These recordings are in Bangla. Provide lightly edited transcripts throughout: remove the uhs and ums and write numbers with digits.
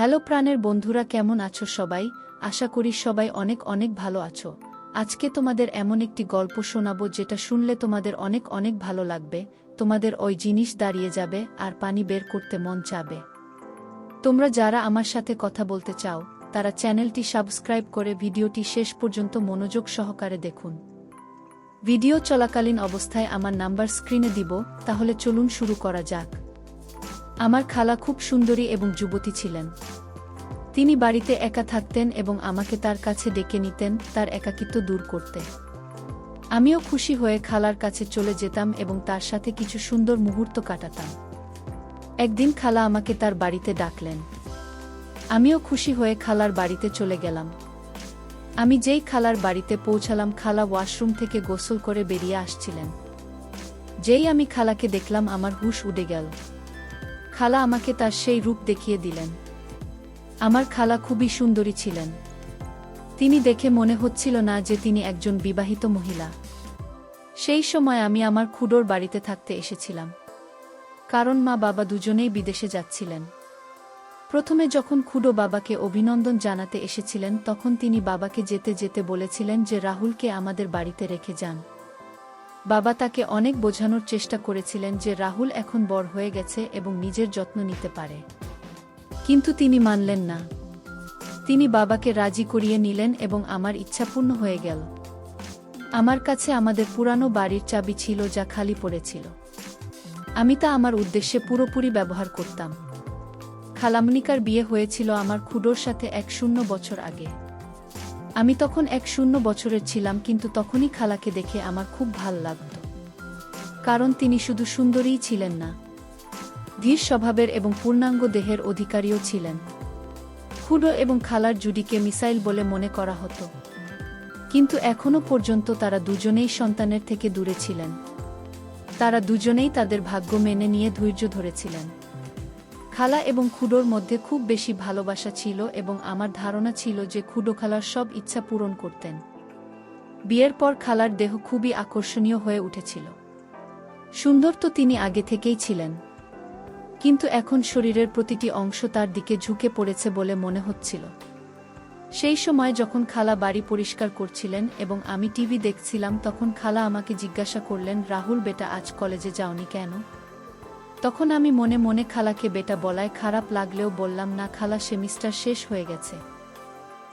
হ্যালো প্রাণের বন্ধুরা, কেমন আছো সবাই? আশা করি সবাই অনেক অনেক ভালো আছো। আজকে তোমাদের এমন একটি গল্প শোনাবো যেটা শুনলে তোমাদের অনেক অনেক ভালো লাগবে। তোমাদের ওই জিনিস দাঁড়িয়ে যাবে আর পানি বের করতে মন চাবে। তোমরা যারা আমার সাথে কথা বলতে চাও তারা চ্যানেলটি সাবস্ক্রাইব করে ভিডিওটি শেষ পর্যন্ত মনোযোগ সহকারে দেখুন। ভিডিও চলাকালীন অবস্থায় আমার নাম্বার স্ক্রিনে দিব, তাহলে চলুন শুরু করা যাক। আমার খালা খুব সুন্দরী এবং যুবতী ছিলেন। তিনি বাড়িতে একা থাকতেন এবং আমাকে তার কাছে ডেকে নিতেন তার একাকিত্ব দূর করতে। আমিও খুশি হয়ে খালার কাছে চলে যেতাম এবং তার সাথে কিছু সুন্দর মুহূর্ত কাটাতাম। একদিন খালা আমাকে তার বাড়িতে ডাকলেন। আমিও খুশি হয়ে খালার বাড়িতে চলে গেলাম। আমি যেই খালার বাড়িতে পৌঁছালাম, খালা ওয়াশরুম থেকে গোসল করে বেরিয়ে আসছিলেন। যেই আমি খালাকে দেখলাম, আমার হুঁশ উড়ে গেল। খালা আমাকে তার সেই রূপ দেখিয়ে দিলেন। আমার খালা খুবই সুন্দরী ছিলেন। তিনি দেখে মনে হচ্ছিল না যে তিনি একজন বিবাহিত মহিলা। সেই সময় আমি আমার খুড়োর বাড়িতে থাকতে এসেছিলাম, কারণ মা বাবা দুজনেই বিদেশে যাচ্ছিলেন। প্রথমে যখন খুড়ো বাবাকে অভিনন্দন জানাতে এসেছিলেন, তখন তিনি বাবাকে যেতে যেতে বলেছিলেন যে রাহুলকে আমাদের বাড়িতে রেখে যান। বাবা তাকে অনেক বোঝানোর চেষ্টা করেছিলেন যে রাহুল এখন বড় হয়ে গেছে এবং নিজের যত্ন নিতে পারে, কিন্তু তিনি মানলেন না। তিনি বাবাকে রাজি করিয়ে নিলেন এবং আমার ইচ্ছা পূর্ণ হয়ে গেল। আমার কাছে আমাদের পুরানো বাড়ির চাবি ছিল যা খালি পড়েছিল। আমি তা আমার উদ্দেশ্যে পুরোপুরি ব্যবহার করতাম। খালামনিকার বিয়ে হয়েছিল আমার খুড়োর সাথে 10 বছর আগে। আমি তখন 10 বছরের ছিলাম, কিন্তু তখনই খালাকে দেখে আমার খুব ভাল লাগত। কারণ তিনি শুধু সুন্দরীই ছিলেন না, ধীর স্বভাবের এবং পূর্ণাঙ্গ দেহের অধিকারীও ছিলেন। খুড়ো এবং খালার জুডিকে মিসাইল বলে মনে করা হতো, কিন্তু এখনও পর্যন্ত তারা দুজনেই সন্তানের থেকে দূরে ছিলেন। তারা দুজনেই তাদের ভাগ্য মেনে নিয়ে ধৈর্য ধরেছিলেন। খালা এবং খুড়োর মধ্যে খুব বেশি ভালোবাসা ছিল এবং আমার ধারণা ছিল যে খুড়ো খালার সব ইচ্ছা পূরণ করতেন। বিয়ের পর খালার দেহ খুবই আকর্ষণীয় হয়ে উঠেছিল। সুন্দর তো তিনি আগে থেকেই ছিলেন, কিন্তু এখন শরীরের প্রতিটি অংশ তার দিকে ঝুঁকে পড়েছে বলে মনে হচ্ছিল। সেই সময় যখন খালা বাড়ি পরিষ্কার করছিলেন এবং আমি টিভি দেখছিলাম, তখন খালা আমাকে জিজ্ঞাসা করলেন, রাহুল বেটা, আজ কলেজে যাওনি কেন? তখন আমি মনে মনে খালাকে বেটা বলায় খারাপ লাগলেও বললাম, না খালা, সেমিস্টার শেষ হয়ে গেছে,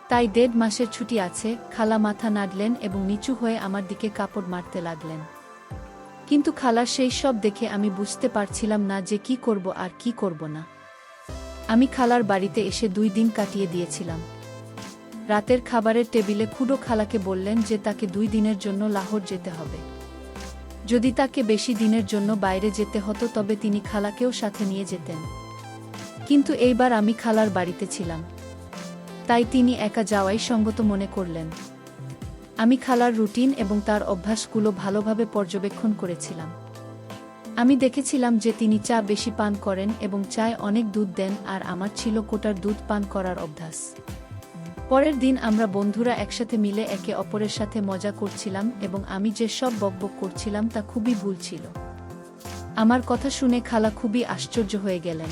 তাই 1.5 মাসের ছুটি আছে। খালা মাথা নাড়লেন এবং নিচু হয়ে আমার দিকে কাপড় মারতে লাগলেন। কিন্তু খালার সেই সব দেখে আমি বুঝতে পারছিলাম না যে কি করব আর কি করব না। আমি খালার বাড়িতে এসে 2 দিন কাটিয়ে দিয়েছিলাম। রাতের খাবারের টেবিলে খুড়ো খালাকে বললেন যে তাকে 2 দিনের জন্য লাহোর যেতে হবে। যদি তাকে বেশি দিনের জন্য বাইরে যেতে হতো তবে তিনি খালাকেও সাথে নিয়ে যেতেন, কিন্তু এইবার আমি খালার বাড়িতে ছিলাম, তাই তিনি একা যাওয়াই সঙ্গত মনে করলেন। আমি খালার রুটিন এবং তার অভ্যাসগুলো ভালোভাবে পর্যবেক্ষণ করেছিলাম। আমি দেখেছিলাম যে তিনি চা বেশি পান করেন এবং চায় অনেক দুধ দেন, আর আমার ছিল কোটার দুধ পান করার অভ্যাস। পরের দিন আমরা বন্ধুরা একসাথে মিলে একে অপরের সাথে মজা করছিলাম এবং আমি যে সব বকবক করছিলাম তা খুবই ভুল ছিল। আমার কথা শুনে খালা খুবই আশ্চর্য হয়ে গেলেন।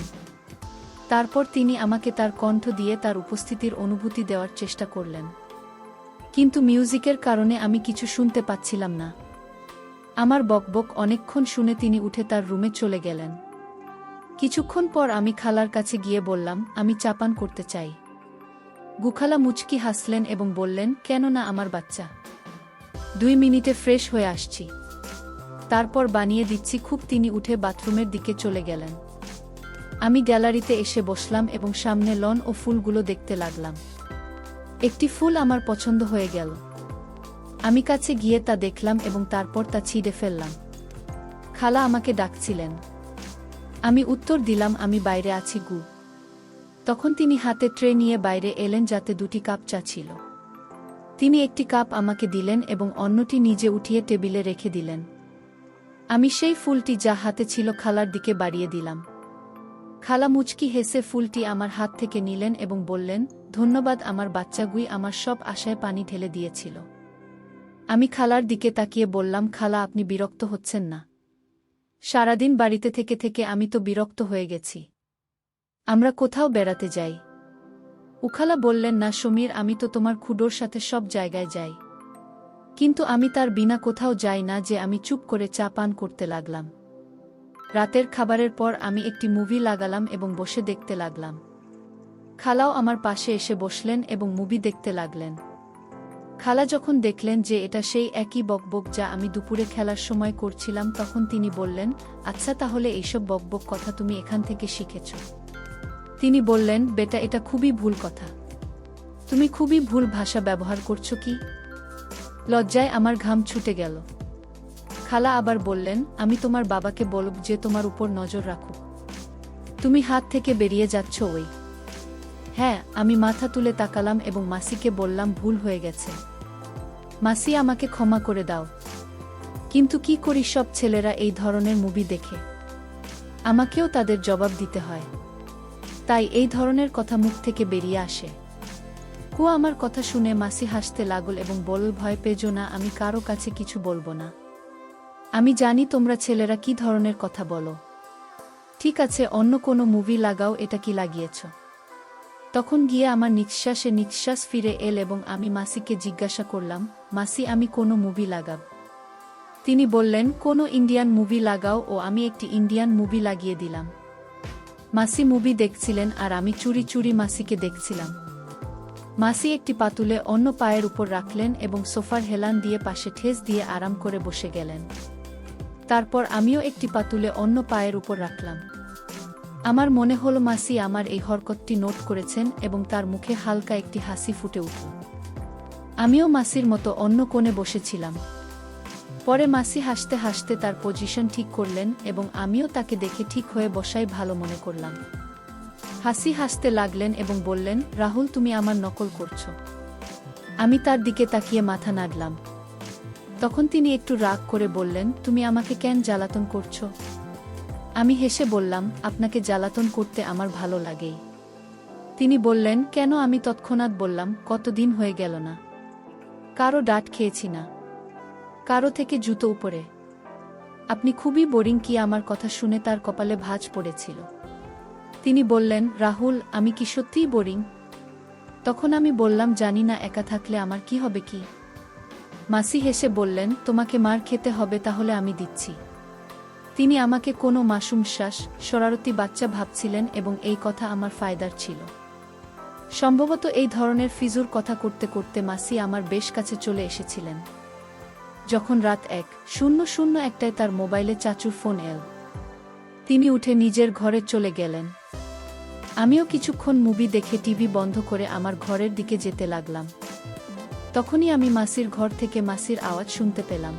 তারপর তিনি আমাকে তার কণ্ঠ দিয়ে তার উপস্থিতির অনুভূতি দেওয়ার চেষ্টা করলেন, কিন্তু মিউজিকের কারণে আমি কিছু শুনতে পাচ্ছিলাম না। আমার বকবক অনেকক্ষণ শুনে তিনি উঠে তার রুমে চলে গেলেন। কিছুক্ষণ পর আমি খালার কাছে গিয়ে বললাম, আমি চা পান করতে চাই। গুখালা মুচকি হাসলেন এবং বললেন, কেন না আমার বাচ্চা, 2 মিনিটে ফ্রেশ হয়ে আসছি, তারপর বানিয়ে দিচ্ছি। খুব তিনি উঠে বাথরুমের দিকে চলে গেলেন। আমি গ্যালারিতে এসে বসলাম এবং সামনে লন ও ফুলগুলো দেখতে লাগলাম। একটি ফুল আমার পছন্দ হয়ে গেল। আমি কাছে গিয়ে তা দেখলাম এবং তারপর তা ছিঁড়ে ফেললাম। খালা আমাকে ডাকছিলেন। আমি উত্তর দিলাম, আমি বাইরে আছি গু। তখন তিনি হাতে ট্রে নিয়ে বাইরে এলেন, যাতে 2টি কাপ চা ছিল। তিনি একটি কাপ আমাকে দিলেন এবং অন্যটি নিজে উঠিয়ে টেবিলে রেখে দিলেন। আমি সেই ফুলটি যা হাতে ছিল খালার দিকে বাড়িয়ে দিলাম। খালা মুচকি হেসে ফুলটি আমার হাত থেকে নিলেন এবং বললেন, ধন্যবাদ আমার বাচ্চা গুই, আমার সব আশায় পানি ঢেলে দিয়েছিল। আমি খালার দিকে তাকিয়ে বললাম, খালা, আপনি বিরক্ত হচ্ছেন না? সারাদিন বাড়িতে থেকে থেকে আমি তো বিরক্ত হয়ে গেছি। আমরা কোথাও বেড়াতে যাই। উখালা বললেন, না সমীর, আমি তো তোমার খুড়োর সাথে সব জায়গায় যাই, কিন্তু আমি তার বিনা কোথাও যাই না। যে আমি চুপ করে চা পান করতে লাগলাম। রাতের খাবারের পর আমি একটি মুভি লাগালাম এবং বসে দেখতে লাগলাম। খালাও আমার পাশে এসে বসলেন এবং মুভি দেখতে লাগলেন। খালা যখন দেখলেন যে এটা সেই একই বকবক যা আমি দুপুরে খেলার সময় করছিলাম, তখন তিনি বললেন, আচ্ছা তাহলে এইসব বকবক কথা তুমি এখান থেকে শিখেছ? তিনি বললেন, বেটা, এটা খুবই ভুল কথা। তুমি খুবই ভুল ভাষা ব্যবহার করছো। কি? লজ্জায় আমার ঘাম ছুটে গেল। খালা আবার বললেন, আমি তোমার বাবাকে বলব যে তোমার উপর নজর রাখুক। তুমি হাত থেকে বেরিয়ে যাচ্ছ। ওই হ্যাঁ। আমি মাথা তুলে তাকালাম এবং মাসিকে বললাম, ভুল হয়ে গেছে মাসি, আমাকে ক্ষমা করে দাও। কিন্তু কি করি, সব ছেলেরা এই ধরনের মুভি দেখে, আমাকেও তাদের জবাব দিতে হয়, তাই এই ধরনের কথা মুখ থেকে বেরিয়ে আসে। কুয়া আমার কথা শুনে মাসি হাসতে লাগল এবং বলল, ভয় পেজো না, আমি কারো কাছে কিছু বলবো না। আমি জানি তোমরা ছেলেরা কি ধরনের কথা বলো। ঠিক আছে, অন্য কোনো মুভি লাগাও। এটা কি লাগিয়েছ? তখন গিয়ে আমার নিঃশ্বাসে নিঃশ্বাস ফিরে এল এবং আমি মাসিকে জিজ্ঞাসা করলাম, মাসি, আমি কোনো মুভি লাগাব? তিনি বললেন, কোনো ইন্ডিয়ান মুভি লাগাও। ও আমি একটি ইন্ডিয়ান মুভি লাগিয়ে দিলাম। মাসি মুভি দেখছিলেন আর আমি চুরি চুরি মাসিকে দেখছিলাম। মাসি একটি পাতুলে অন্য পায়ের উপর রাখলেন এবং সোফার হেলান দিয়ে পাশে ঠেস দিয়ে আরাম করে বসে গেলেন। তারপর আমিও একটি পাতুলে অন্য পায়ের উপর রাখলাম। আমার মনে হলো মাসি আমার এই হরকতটি নোট করেছেন এবং তার মুখে হালকা একটি হাসি ফুটে উঠল। আমিও মাসির মতো অন্য কোণে বসেছিলাম। পরে মাসি হাসতে হাসতে তার পজিশন ঠিক করলেন এবং আমিও তাকে দেখে ঠিক হয়ে বসাই ভালো মনে করলাম। হাসি হাসতে লাগলেন এবং বললেন, রাহুল, তুমি আমার নকল করছো। আমি তার দিকে তাকিয়ে মাথা নাড়লাম। তখন তিনি একটু রাগ করে বললেন, তুমি আমাকে কেন জ্বালাতন করছো? আমি হেসে বললাম, আপনাকে জ্বালাতন করতে আমার ভালো লাগেই। তিনি বললেন, কেন? আমি তৎক্ষণাৎ বললাম, কতদিন হয়ে গেল না কারো ডাঁট খেয়েছি না, কারো থেকে জুতো উপরে। আপনি খুবই বোরিং। কি? আমার কথা শুনে তার কপালে ভাঁজ পড়েছিল। তিনি বললেন, রাহুল, আমি কি সত্যিই বোরিং? তখন আমি বললাম, জানি না, একা থাকলে আমার কি হবে। কি? মাসি হেসে বললেন, তোমাকে মার খেতে হবে, তাহলে আমি দিচ্ছি। তিনি আমাকে কোনো মাসুম শ্বাস শরারতি বাচ্চা ভাবছিলেন এবং এই কথা আমার ফায়দার ছিল। সম্ভবত এই ধরনের ফিজুর কথা করতে করতে মাসি আমার বেশ কাছে চলে এসেছিলেন। যখন রাত 1:00 তার মোবাইলে চাচুর ফোন এল। তিনি উঠে নিজের ঘরে চলে গেলেন। আমিও কিছুক্ষণ মুভি দেখে টিভি বন্ধ করে আমার ঘরের দিকে যেতে লাগলাম। তখনই আমি মাসির ঘর থেকে মাসির আওয়াজ শুনতে পেলাম,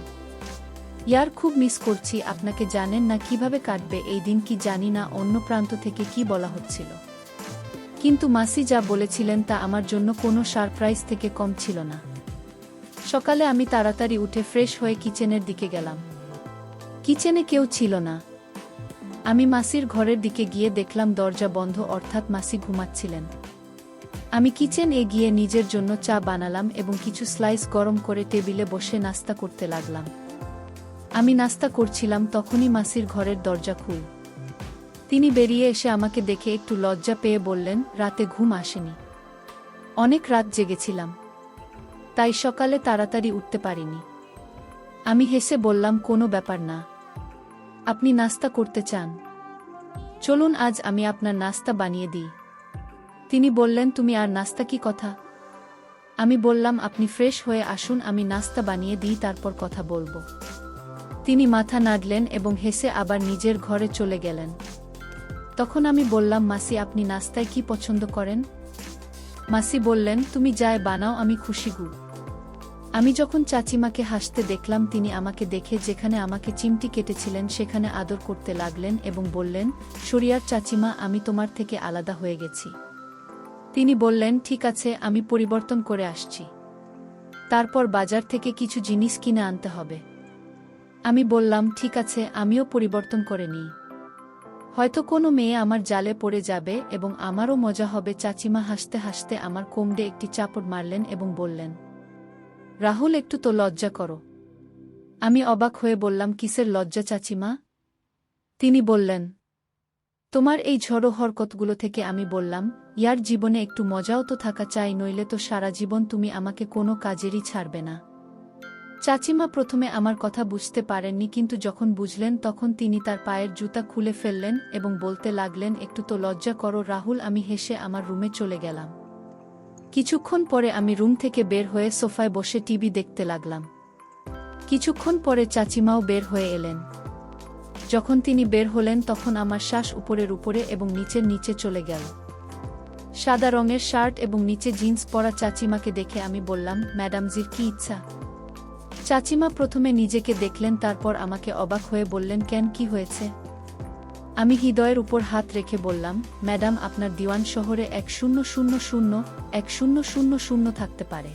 ইয়ার খুব মিস করছি আপনাকে। জানেন না কিভাবে কাটবে এই দিন? কি জানি না অন্য প্রান্ত থেকে কি বলা হচ্ছিল, কিন্তু মাসি যা বলেছিলেন তা আমার জন্য কোনো সারপ্রাইজ থেকে কম ছিল না। সকালে আমি তাড়াতাড়ি উঠে ফ্রেশ হয়ে কিচেনের দিকে গেলাম। কিচেনে কেউ ছিল না। আমি মাসির ঘরের দিকে গিয়ে দেখলাম দরজা বন্ধ, অর্থাৎ মাসি ঘুমাচ্ছিলেন। আমি কিচেনে গিয়ে নিজের জন্য চা বানালাম এবং কিছু স্লাইস গরম করে টেবিলে বসে নাস্তা করতে লাগলাম। আমি নাস্তা করছিলাম, তখনই মাসির ঘরের দরজা খুল। তিনি বেরিয়ে এসে আমাকে দেখে একটু লজ্জা পেয়ে বললেন, রাতে ঘুম আসেনি? অনেক রাত জেগেছিলাম, তাই সকালে তাড়াতাড়ি উঠতে পারিনি। আমি হেসে বললাম, কোনো ব্যাপার না। আপনি নাস্তা করতে চান? চলুন আজ আমি আপনার নাস্তা বানিয়ে দিই। তিনি বললেন, তুমি আর নাস্তা কি কথা? আমি বললাম, আপনি ফ্রেশ হয়ে আসুন, আমি নাস্তা বানিয়ে দিই, তারপর কথা বলবো। তিনি মাথা নাড়লেন এবং হেসে আবার নিজের ঘরে চলে গেলেন। তখন আমি বললাম, মাসি, আপনি নাস্তায় কি পছন্দ করেন? মাসি বললেন, তুমি যাই বানাও, আমি খুশি গু। আমি যখন চাচিমাকে হাসতে দেখলাম, তিনি আমাকে দেখে যেখানে আমাকে চিমটি কেটেছিলেন সেখানে আদর করতে লাগলেন এবং বললেন, শরিয়ার চাচিমা, আমি তোমার থেকে আলাদা হয়ে গেছি। তিনি বললেন, ঠিক আছে, আমি পরিবর্তন করে আসছি। তারপর বাজার থেকে কিছু জিনিস কিনে আনতে হবে। আমি বললাম, ঠিক আছে, আমিও পরিবর্তন করে নিই। হয়তো কোনো মেয়ে আমার জালে পড়ে যাবে এবং আমারও মজা হবে। চাচিমা হাসতে হাসতে আমার কোমরে একটি চাপড় মারলেন এবং বললেন, রাহুল, একটু তো লজ্জা করো। আমি অবাক হয়ে বললাম, কিসের লজ্জা চাচিমা? তিনি বললেন, তোমার এই ঝড়ো হরকতগুলো থেকে। আমি বললাম, ইয়ার জীবনে একটু মজাও তো থাকা চাই, নইলে তো সারা জীবন তুমি আমাকে কোনো কাজেরই ছাড়বে না। চাচিমা প্রথমে আমার কথা বুঝতে পারেননি, কিন্তু যখন বুঝলেন তখন তিনি তার পায়ের জুতা খুলে ফেললেন এবং বলতে লাগলেন, একটু তো লজ্জা করো রাহুল। আমি হেসে আমার রুমে চলে গেলাম। কিছুক্ষণ পরে আমি রুম থেকে বের হয়ে সোফায় বসে টিভি দেখতে লাগলাম। কিছুক্ষণ পরে চাচিমাও বের হয়ে এলেন। যখন তিনি বের হলেন তখন আমার শ্বাস উপরের উপরে এবং নিচের নিচে চলে গেল। সাদা রঙের শার্ট এবং নিচে জিন্স পরা চাচিমাকে দেখে আমি বললাম, ম্যাডামজির কি ইচ্ছা? চাচিমা প্রথমে নিজেকে দেখলেন, তারপর আমাকে অবাক হয়ে বললেন, কেন, কি হয়েছে? আমি হৃদয়ের উপর হাত রেখে বললাম, ম্যাডাম, আপনার দিওয়ান শহরে 1000 থাকতে পারে,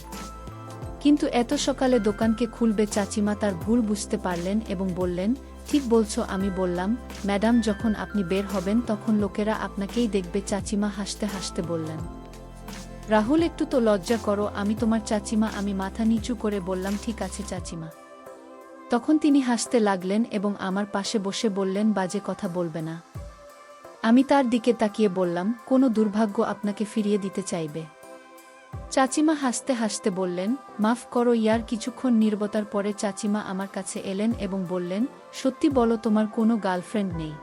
কিন্তু এত সকালে দোকানকে খুলবে? চাচিমা তার ভুল বুঝতে পারলেন এবং বললেন, ঠিক বলছো। আমি বললাম, ম্যাডাম, যখন আপনি বের হবেন তখন লোকেরা আপনাকেই দেখবে। চাচিমা হাসতে হাসতে বললেন, রাহুল, একটু তো লজ্জা করো। আমি তোমার চাচিমা। আমি মাথা নিচু করে বললাম, ঠিক আছে চাচিমা। তখন তিনি হাসতে লাগলেন এবং আমার পাশে বসে বললেন, বাজে কথা বলবে না। আমি তার দিকে তাকিয়ে বললাম, কোনো দুর্ভাগ্য আপনাকে ফিরিয়ে দিতে চাইবে? চাচিমা হাসতে হাসতে বললেন, মাফ করো ইয়ার। কিছুক্ষণ নীরবতার পরে চাচিমা আমার কাছে এলেন এবং বললেন, সত্যি বলো, তোমার কোনো গার্লফ্রেন্ড নেই?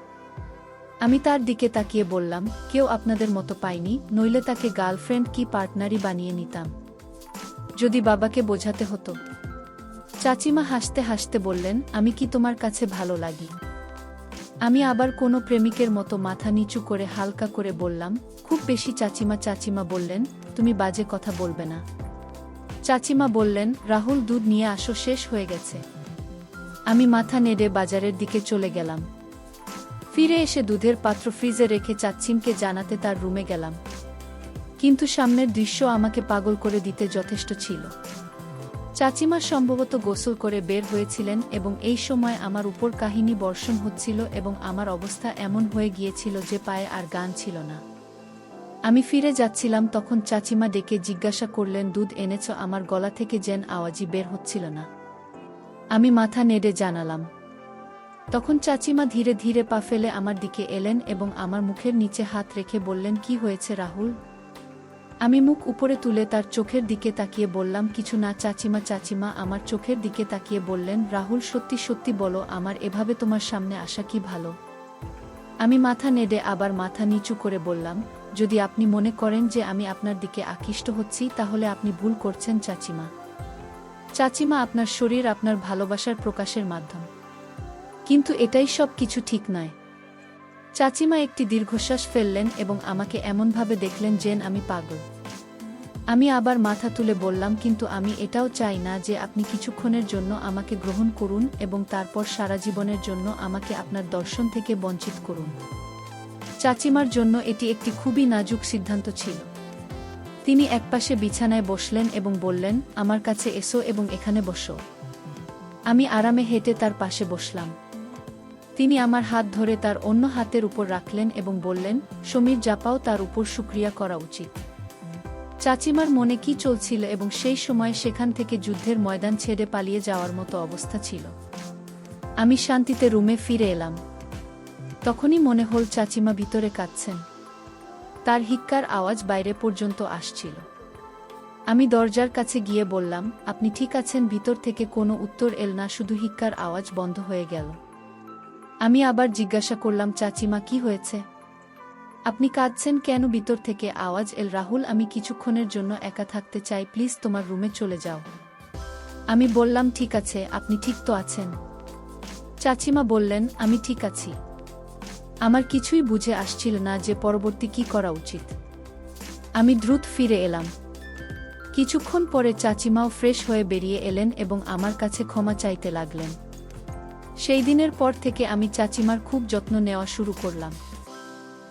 আমি তার দিকে তাকিয়ে বললাম, কেউ আপনাদের মতো পাইনি, নইলে তাকে গার্লফ্রেন্ড কি পার্টনারই বানিয়ে নিতাম, যদি বাবাকে বোঝাতে হতো। চাচিমা হাসতে হাসতে বললেন, আমি কি তোমার কাছে ভালো লাগি? আমি আবার কোনো প্রেমিকের মতো মাথা নিচু করে হালকা করে বললাম, খুব বেশি চাচিমা। চাচিমা বললেন, তুমি বাজে কথা বলবে না। চাচিমা বললেন, রাহুল, দুধ নিয়ে আসো, শেষ হয়ে গেছে। আমি মাথা নেড়ে বাজারের দিকে চলে গেলাম। ফিরে এসে দুধের পাত্র ফ্রিজে রেখে চাচিমকে জানাতে তার রুমে গেলাম। কিন্তু সামনের দৃশ্য আমাকে পাগল করে দিতে যথেষ্ট ছিল। চাচিমা সম্ভবত গোসল করে বের হয়েছিলেন এবং এই সময় আমার উপর কাহিনী বর্ষণ হচ্ছিল এবং আমার অবস্থা এমন হয়ে গিয়েছিল যে পায়ে আর গান ছিল না। আমি ফিরে যাচ্ছিলাম, তখন চাচিমা ডেকে জিজ্ঞাসা করলেন, দুধ এনেছ? আমার গলা থেকে যেন আওয়াজই বের হচ্ছিল না। আমি মাথা নেড়ে জানালাম। তখন চাচিমা ধীরে ধীরে পা ফেলে আমার দিকে এলেন এবং আমার মুখের নিচে হাত রেখে বললেন, কি হয়েছে রাহুল? আমি মুখ উপরে তুলে তার চোখের দিকে তাকিয়ে বললাম, কিছু না চাচিমা। চাচিমা আমার চোখের দিকে তাকিয়ে বললেন, রাহুল, সত্যি সত্যি বলো, আমার এভাবে তোমার সামনে আসা কি ভালো? আমি মাথা নেড়ে আবার মাথা নিচু করে বললাম, যদি আপনি মনে করেন যে আমি আপনার দিকে আকৃষ্ট হচ্ছি তাহলে আপনি ভুল করছেন চাচিমা। চাচিমা, আপনার শরীর আপনার ভালোবাসার প্রকাশের মাধ্যম, কিন্তু এটাই সব কিছু ঠিক নয়। চাচিমা একটি দীর্ঘশ্বাস ফেললেন এবং আমাকে এমনভাবে দেখলেন যেন আমি পাগল। আমি আবার মাথা তুলে বললাম, কিন্তু আমি এটাও চাই না যে আপনি কিছুক্ষণের জন্য আমাকে গ্রহণ করুন এবং তারপর সারা জীবনের জন্য আমাকে আপনার দর্শন থেকে বঞ্চিত করুন। চাচিমার জন্য এটি একটি খুবই নাজুক সিদ্ধান্ত ছিল। তিনি একপাশে বিছানায় বসলেন এবং বললেন, আমার কাছে এসো এবং এখানে বসো। আমি আরামে হেঁটে তার পাশে বসলাম। তিনি আমার হাত ধরে তার অন্য হাতের উপর রাখলেন এবং বললেন, সমীর জাপাও, তার উপর শুকরিয়া করা উচিত। চাচিমার মনে কি চলছিল এবং সেই সময় সেখান থেকে যুদ্ধের ময়দান ছেড়ে পালিয়ে যাওয়ার মতো অবস্থা ছিল। আমি শান্তিতে রুমে ফিরে এলাম। তখনই মনে হল চাচিমা ভিতরে কাঁদছেন। তার হিক্কার আওয়াজ বাইরে পর্যন্ত আসছিল। আমি দরজার কাছে গিয়ে বললাম, আপনি ঠিক আছেন? ভিতর থেকে কোনো উত্তর এল না, শুধু হিক্কার আওয়াজ বন্ধ হয়ে গেল। আমি আবার জিজ্ঞাসা করলাম, চাচিমা, কি হয়েছে? আপনি কাঁদছেন কেন? ভিতর থেকে আওয়াজ এল, রাহুল, আমি কিছুক্ষণের জন্য একা থাকতে চাই, প্লিজ তোমার রুমে চলে যাও। আমি বললাম, ঠিক আছে, আপনি ঠিক তো আছেন? চাচিমা বললেন, আমি ঠিক আছি। আমার কিছুই বুঝে আসছিল না যে পরবর্তী কি করা উচিত। আমি দ্রুত ফিরে এলাম। কিছুক্ষণ পরে চাচিমাও ফ্রেশ হয়ে বেরিয়ে এলেন এবং আমার কাছে ক্ষমা চাইতে লাগলেন। সেই দিনের পর থেকে আমি চাচিমার খুব যত্ন নেওয়া শুরু করলাম,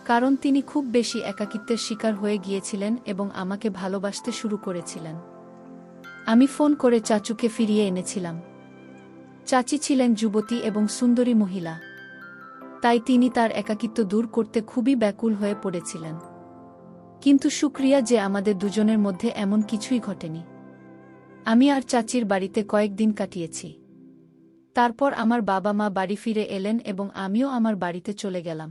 কারণ তিনি খুব বেশি একাকিত্বের শিকার হয়ে গিয়েছিলেন এবং আমাকে ভালোবাসতে শুরু করেছিলেন। আমি ফোন করে চাচুকে ফিরিয়ে এনেছিলাম। চাচি ছিলেন যুবতী এবং সুন্দরী মহিলা, তাই তিনি তার একাকিত্ব দূর করতে খুবই ব্যাকুল হয়ে পড়েছিলেন। কিন্তু শুকরিয়া যে আমাদের দুজনের মধ্যে এমন কিছুই ঘটেনি। আমি আর চাচির বাড়িতে কয়েকদিন কাটিয়েছি। তারপর আমার বাবা মা বাড়ি ফিরে এলেন এবং আমিও আমার বাড়িতে চলে গেলাম।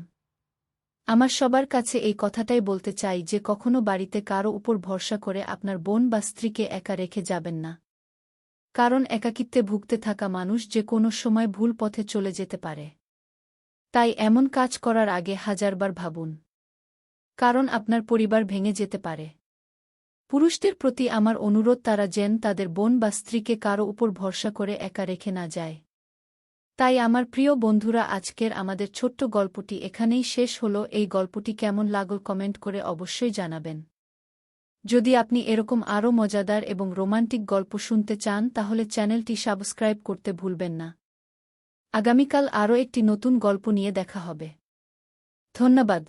আমার সবার কাছে এই কথাটাই বলতে চাই যে কখনো বাড়িতে কারো উপর ভরসা করে আপনার বোন বা স্ত্রীকে একা রেখে যাবেন না। কারণ একাকিত্বে ভুগতে থাকা মানুষ যে কোনো সময় ভুল পথে চলে যেতে পারে। তাই এমন কাজ করার আগে হাজারবার ভাবুন। কারণ আপনার পরিবার ভেঙে যেতে পারে। পুরুষদের প্রতি আমার অনুরোধ, তারা যেন তাদের বোন বা স্ত্রীকে কারো উপর ভরসা করে একা রেখে না যায়। তাই আমার প্রিয় বন্ধুরা, আজকের আমাদের ছোট্ট গল্পটি এখানেই শেষ হলো। এই গল্পটি কেমন লাগল কমেন্ট করে অবশ্যই জানাবেন। যদি আপনি এরকম আরও মজাদার এবং রোমান্টিক গল্প শুনতে চান তাহলে চ্যানেলটি সাবস্ক্রাইব করতে ভুলবেন না। আগামীকাল আরও একটি নতুন গল্প নিয়ে দেখা হবে। ধন্যবাদ।